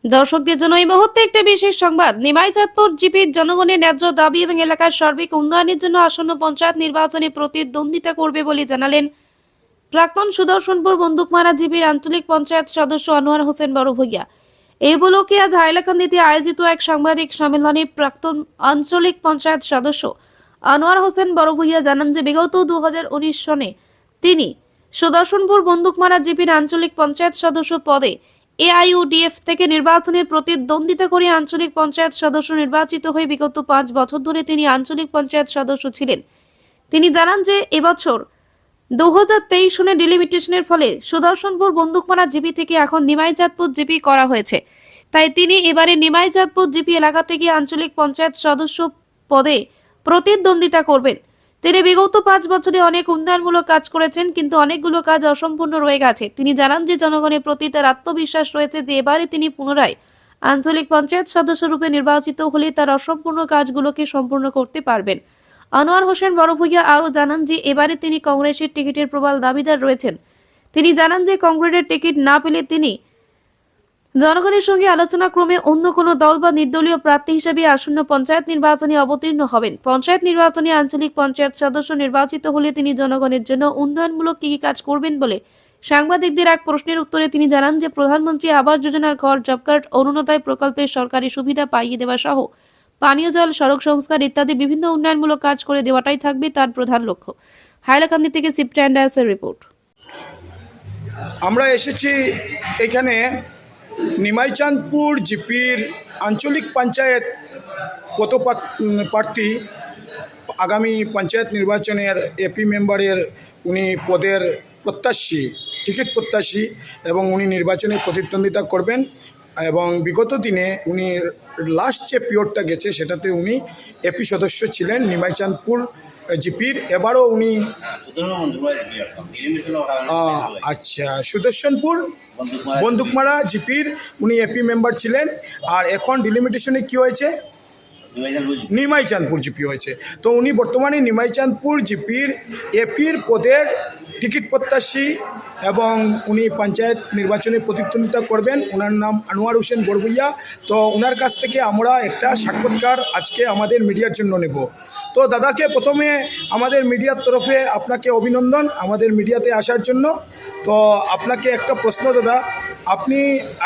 দর্শকদের জন্য এই মুহূর্তে একটা বিশেষ সংবাদ। নিমাইচাঁদপুর জিপির জনগণের ন্যায্য দাবি এবং এলাকার সার্বিক উন্নয়নের জন্য আসন্ন পঞ্চায়েত নির্বাচনে প্রতিদ্বন্দ্বিতা করবে বলে জানালেন প্রাক্তন সুদর্শনপুর বন্দুকমারা জিপির আঞ্চলিক পঞ্চায়েত সদস্য আনোয়ার হোসেন বড়ভূইয়া। এই উপলক্ষে আজ হাইলাকান্দিতে আয়োজিত এক সাংবাদিক সম্মেলনে প্রাক্তন আঞ্চলিক পঞ্চায়েত সদস্য আনোয়ার হোসেন বড়ভূইয়া জানান যে বিগত 2019 সনে তিনি সুদর্শনপুর বন্দুকমারা জিপির আঞ্চলিক পঞ্চায়েত সদস্য পদে এআইইউডিএফ থেকে নির্বাচনে প্রতিদ্বন্দ্বিতা করে আঞ্চলিক পঞ্চায়েত সদস্য নির্বাচিত হয়ে বিগত 5 বছর ধরে তিনি আঞ্চলিক পঞ্চায়েত সদস্য ছিলেন। তিনি জানান যে এবছর 2023 সনে ডিলিমিটেশনের ফলে সুদর্শনপুর বন্দুকমারা জিপি থেকে এখন নিমাইচাঁদপুর জিপি করা হয়েছে। তাই তিনি এবারে নিমাইচাঁদপুর জিপি এলাকা থেকে আঞ্চলিক পঞ্চায়েত সদস্য পদে প্রতিদ্বন্দ্বিতা করবেন। তিনি বিগত 5 বছরে অনেক উন্নয়নমূলক কাজ করেছেন, কিন্তু অনেকগুলো কাজ অসম্পূর্ণ রয়ে গেছে। তিনি জানান যে জনগণের প্রতি তার আত্মবিশ্বাস রয়েছে যে এবারে তিনি পুনরায় আঞ্চলিক পঞ্চায়েত সদস্য রূপে নির্বাচিত হলে তার অসম্পূর্ণ কাজগুলোকে সম্পূর্ণ করতে পারবেন। আনোয়ার হোসেন বড়ভূইয়া আরও জানান যে এবারে তিনি কংগ্রেসের টিকিটের প্রবল দাবিদার রয়েছেন। তিনি জানান যে কংগ্রেসের টিকিট না পেলে তিনি জনগণের সঙ্গে আলোচনা ক্রমে অন্য কোনো দল বা নির্দলীয় প্রার্থী হিসেবে আসন্ন পঞ্চায়েত নির্বাচনে অবতীর্ণ হবেন। পঞ্চায়েত নির্বাচনে আঞ্চলিক পঞ্চায়েত সদস্য নির্বাচিত হলে তিনি জনগণের জন্য উন্নয়নমূলক কি কাজ করবেন বলে সাংবাদিকদের এক প্রশ্নের উত্তরে তিনি জানান যে প্রধানমন্ত্রী আবাস যোজনার ঘর, জব কার্ড, অরুণোদয় প্রকল্পের সরকারি সুবিধা পাইয়ে দেওয়া সহ পানীয় জল, সড়ক সংস্কার ইত্যাদি বিভিন্ন উন্নয়নমূলক কাজ করে দেওয়াটাই থাকবে তার প্রধান লক্ষ্য। হাইলাকান্দি থেকে সিপ্টান্ডাসের রিপোর্ট। আমরা এসেছি এখানে নিমাইচাঁদপুর জিপির আঞ্চলিক পঞ্চায়েত কত প্রার্থী আগামী পঞ্চায়েত নির্বাচনের এপি মেম্বারের উনি পদের প্রত্যাশী, টিকিট প্রত্যাশী, এবং উনি নির্বাচনে প্রতিদ্বন্দ্বিতা করবেন। এবং বিগত দিনে উনি লাস্ট যে পিরিয়ডটা গেছে সেটাতে উনি এপি সদস্য ছিলেন নিমাইচাঁদপুর জিপির। এবারও উনি আচ্ছা সুদর্শনপুর বন্দুকমারা জিপির উনি এপি মেম্বার ছিলেন। আর এখন ডিলিমিটেশনে কি হয়েছে, নিমাইচাঁদপুর জিপি হয়েছে। তো উনি বর্তমানে নিমাইচাঁদপুর জিপির এপির পদের টিকিট প্রত্যাশী এবং উনি পঞ্চায়েত নির্বাচনে প্রতিদ্বন্দ্বিতা করবেন। ওনার নাম আনোয়ার হোসেন বড়ভূইয়া। তো ওনার কাছ থেকে আমরা একটা সাক্ষাৎকার আজকে আমাদের মিডিয়ার জন্য নেব। তো দাদাকে প্রথমে আমাদের মিডিয়ার তরফে আপনাকে অভিনন্দন আমাদের মিডিয়াতে আসার জন্য। তো আপনাকে একটা প্রশ্ন দাদা, আপনি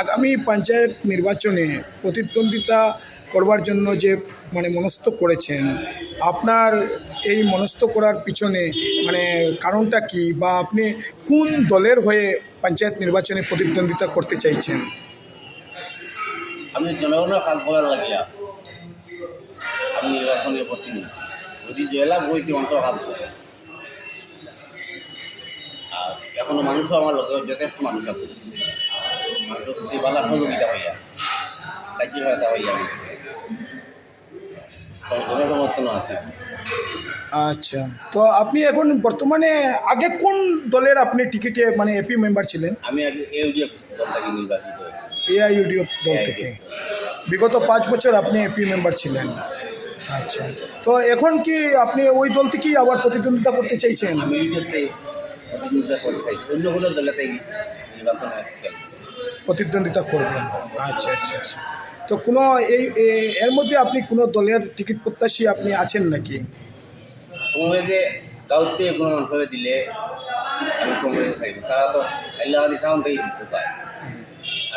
আগামী পঞ্চায়েত নির্বাচনে প্রতিদ্বন্দ্বিতা করবার জন্য যে মনস্থ করেছেন, আপনার এই মনস্থ করার পিছনে কারণটা কি, বা আপনি কোন দলের হয়ে পঞ্চায়েত নির্বাচনে প্রতিদ্বন্দ্বিতা করতে চাইছেন? আমি জনগণের কাজ করার লাগিয়া আমি নির্বাচনে প্রতিনিধি যদি জয়লাভ হইতে অন্ত কাজ করে। আর এখনো মানুষও আমার লোক যথেষ্ট মানুষ আছে, মানুষের প্রতি বালা সহযোগিতা হইয়া রাজ্য সহায়তা হইয়া আমি জনসমর্থন আছে। আচ্ছা, তো আপনি এখন বর্তমানে আগে কোন দলের আপনি টিকিটে এপি মেম্বার ছিলেন? আমি আগে ইউডিএফ দল থেকে নির্বাচিত হই। এআইইউডিএফ দল থেকে বিগত 5 বছর আপনি এপি মেম্বার ছিলেন। আচ্ছা, তো এখন কি আপনি ওই দল থেকেই আবার প্রতিদ্বন্দ্বিতা করতে চাইছেন? আমি ইউডিএফতে প্রতিদ্বন্দ্বিতা করতে চাই, অন্য কোনো দলেতেই নির্বাচনে প্রতিদ্বন্দ্বিতা করবেন। আচ্ছা আচ্ছা আচ্ছা, তো কোনো এর মধ্যে আপনি কোনো দলের টিকিট প্রত্যাশী আপনি আছেন নাকি? কংগ্রেসে গাঁওতে কোনো মানুষভাবে দিলে আমি কংগ্রেসে চাইব, তারা তো হাইলাকান্দি টাউন থেকেই দিতে চায়,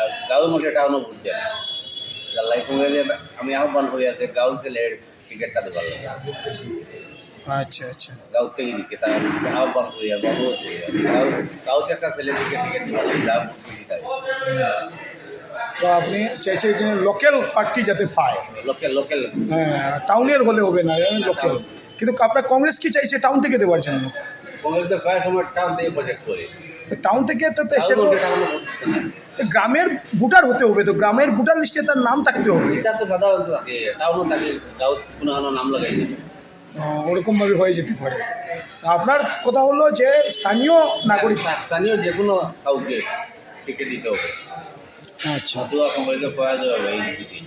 আর গাঁওর মধ্যে টাউনও ভোট দেয় না। যার কংগ্রেসে আমি আহ্বান হয়ে আছে গাঁও ছেলের টিকিটটা দেবার লাগে। আচ্ছা আচ্ছা, গাঁও থেকেই দিকে তারা আহ্বান করিয়া গাঁওতে একটা ছেলেদেরকে টিকিট দেওয়া লাগে, যা দিতে হবে। তো আপনি চাইছেন যে লোকাল প্রার্থী যাতে পায়, লোকাল হ্যাঁ, টাউনের হলে হবে না, লোকাল। কিন্তু আপনার কংগ্রেস কি চাইছে টাউন থেকে দেওয়ার জন্য? কংগ্রেস তো প্রায় সময় টাউন থেকে প্রজেক্ট করে, টাউন থেকে তো সে তো গ্রামের ভোটার হতে হবে, তো গ্রামের ভোটার লিস্টে তার নাম থাকতে হবে। এটা তো সাধারণত থাকে, টাউনও থাকে, গাঁও কোনো নাম লাগাই ওরকমভাবে হয়ে যেতে পারে। আপনার কথা হলো যে স্থানীয় নাগরিক, স্থানীয় যে কোনো কাউকে টিকিট দিতে হবে। আচ্ছা কংগ্রেসের প্রয়োজন হবে এই দিকে।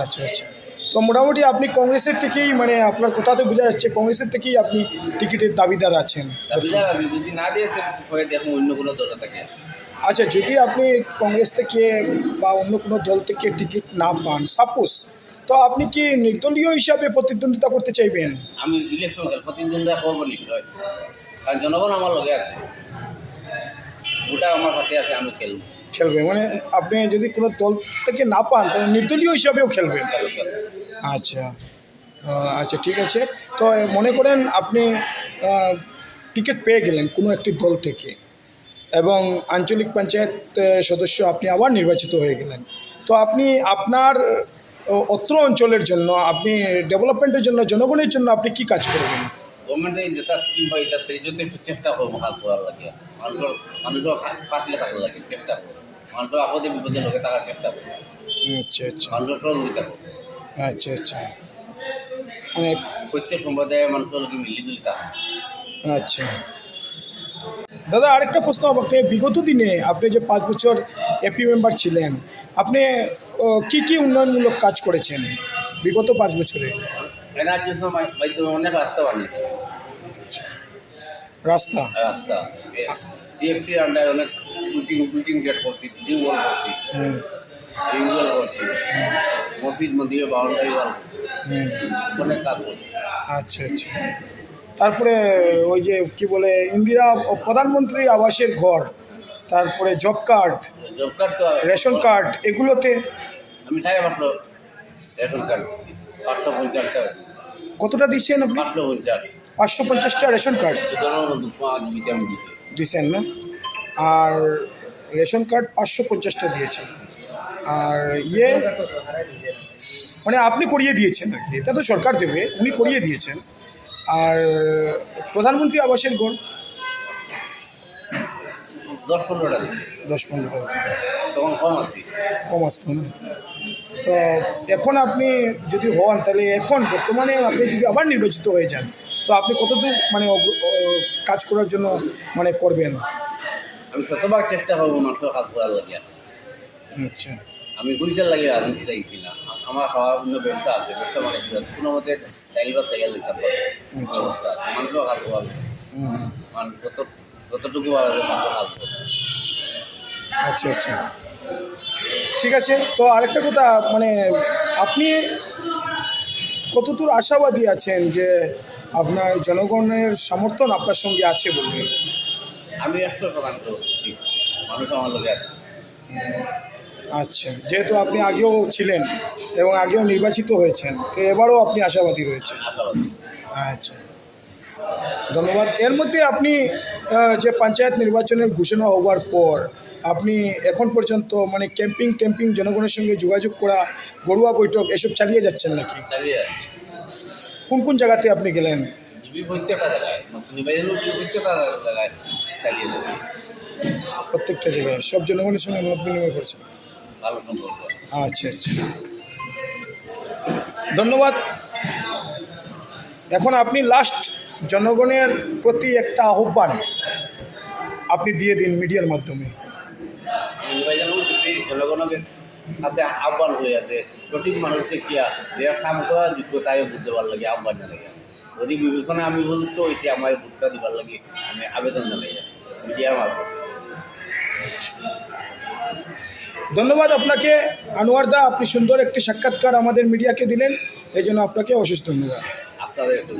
আচ্ছা আচ্ছা, তো মোটামুটি আপনি কংগ্রেসের থেকেই আপনার কথাতে বোঝা যাচ্ছে কংগ্রেসের থেকেই আপনি টিকিটের দাবিদার আছেন। দাবিদার আমি যদি না দিয়ে পরে দেখুন অন্য কোনো দল থাকে। আচ্ছা, যদি আপনি কংগ্রেস থেকে বা অন্য কোনো দল থেকে টিকিট না পান সাপোজ, তো আপনি কি নির্দলীয় হিসাবে প্রতিদ্বন্দ্বিতা করতে চাইবেন? আমি ইলেকশন খেল প্রতিদ্বন্দ্বিতা করবো নিশ্চয়, কারণ জনগণ আমার লগে আছে, ওটা আমার হাতে আছে, আমি খেলবো। খেলবে মানে আপনি যদি কোনো দল থেকে না পান তাহলে নির্দলীয় হিসাবেও খেলবেন? আচ্ছা, আচ্ছা ঠিক আছে। তো মনে করেন আপনি টিকিট পেয়ে গেলেন কোনো একটি দল থেকে এবং আঞ্চলিক পঞ্চায়েত সদস্য আপনি আবার নির্বাচিত হয়ে গেলেন, তো আপনি আপনার অত্র অঞ্চলের জন্য, আপনি ডেভেলপমেন্টের জন্য, জনগণের জন্য আপনি কি কাজ করবেন? গভর্নমেন্টে যেটা স্কিম পাই তাতে যদি একটু চেষ্টা করবো কাজ করার লাগে, মানুষের পাশে থাকার লাগে চেষ্টা করবো, মানুষের আপদে বিপদের লোকে থাকার চেষ্টা করবো, আচ্ছা আচ্ছা মানুষের সহযোগিতা করবো, আচ্ছা আচ্ছা মানে প্রত্যেক সম্প্রদায়ের মানুষের লোকে মিলিজুলি থাকা। আচ্ছা দাদা, আরেকটা প্রশ্ন আপনাকে, বিগত দিনে আপনি যে 5 বছর এপি মেম্বার ছিলেন, আপনি কি কি উন্নয়নমূলক কাজ করেছেন বিগত 5 বছরে? এনার্জির মাধ্যমে অনেক রাস্তা বানিয়েছে, রাস্তা রাস্তা জিএফসির আন্ডারে অনেক বুটিং গেট করছি, ডিউ ওয়াল করছি, রিং ওয়াল করছি, মসজিদ মন্দিরে বাউন্ডারি ওয়াল অনেক কাজ করছি। আচ্ছা আচ্ছা, তারপরে ওই যে কি বলে ইন্দিরা প্রধানমন্ত্রী আবাসের ঘর, তারপরে জব কার্ড, জব কার্ড তো রেশন কার্ড, এগুলোতে আমি 5.5 রেশন কার্ড দিচ্ছি, 550টা কতটা দিচ্ছেন আপনি? 550 550টা রেশন কার্ড দিতে আমি দিচ্ছি। দিয়েছেন না? আর রেশন কার্ড 550টা দিয়েছেন, আর ইয়ে মানে আপনি করিয়ে দিয়েছেন আর কি, এটা তো সরকার দেবে, উনি করিয়ে দিয়েছেন। আর প্রধানমন্ত্রী আবাসের ঘর 10-15টা দিচ্ছি, 10-15টা দিয়েছেন, তখন কম আছি। কম আসতো না? তো এখন আপনি যদি হন তাহলে এখন বর্তমানে আপনি যদি আবার নির্বাচিত হয়ে যান, তো আপনি কতদূর মানে কাজ করার জন্য মানে করবেন? আমি শতভাগ চেষ্টা করবো মানুষের কাজ করার লাগে। আচ্ছা আমি গুলিটার লাগে রাজনীতি চাইছি না, আমার খাওয়ার অন্য ব্যবসা আছে, ব্যবসা মানে কোনো মতে চাইবার চাইয়া দিতে পারে আচ্ছা। অবস্থা আছে, মানুষের কাজ করার হুম, মানুষ যতটুকু পারা যায় মানুষের কাজ করবে। আচ্ছা আচ্ছা ঠিক আছে। তো আরেকটা কথা, মানে আপনি কতদূর আশাবাদী আছেন যে আপনার জনগণের সমর্থন আপনার সঙ্গে আছে বলবে? আমি 100% ঠিক, মানুষ আমার লোকে আছে। আচ্ছা, যেহেতু আপনি আগেও ছিলেন এবং আগেও নির্বাচিত হয়েছেন, তো এবারও আপনি আশাবাদী রয়েছেন। আশাবাদী। আচ্ছা, ধন্যবাদ। এর মধ্যে আপনি যে পঞ্চায়েত নির্বাচনের ঘোষণা হওয়ার পর আপনি এখন পর্যন্ত মানে ক্যাম্পিং জনগণের সঙ্গে যোগাযোগ করা, গড়ুয়া বৈঠক এসব চালিয়ে যাচ্ছেন নাকি? চালিয়ে যাচ্ছি। কোন কোন জায়গাতে আপনি গেলেন? জিবি প্রত্যেকটা জায়গায়, নির্বাচন প্রত্যেকটা জায়গায় চালিয়ে যাবে, প্রত্যেকটা জায়গায় সব জনগণের সঙ্গে মত বিনিময় করছেন? ভালো সম্পর্ক। আচ্ছা আচ্ছা, ধন্যবাদ। এখন আপনি লাস্ট জনগণের প্রতি একটা আহ্বান আপনি দিয়ে দিন মিডিয়ার মাধ্যমে। নির্বাচন যদি জনগণের কাছে আহ্বান হয়ে আছে, সঠিক মানুষ দেখিয়া যে কাম করার যোগ্যতায় বুঝতে পার লাগে আহ্বান জানাই, যদি বিবেচনা আমি উপযুক্ত হইতে আমার ভোটটা দিবার লাগে আমি আবেদন জানাই মিডিয়ার মারফত। ধন্যবাদ আপনাকে আনোয়ার দা, আপনি সুন্দর একটি সাক্ষাৎকার আমাদের মিডিয়াকে দিলেন, এই জন্য আপনাকে অশেষ ধন্যবাদ। আপনাদের একটু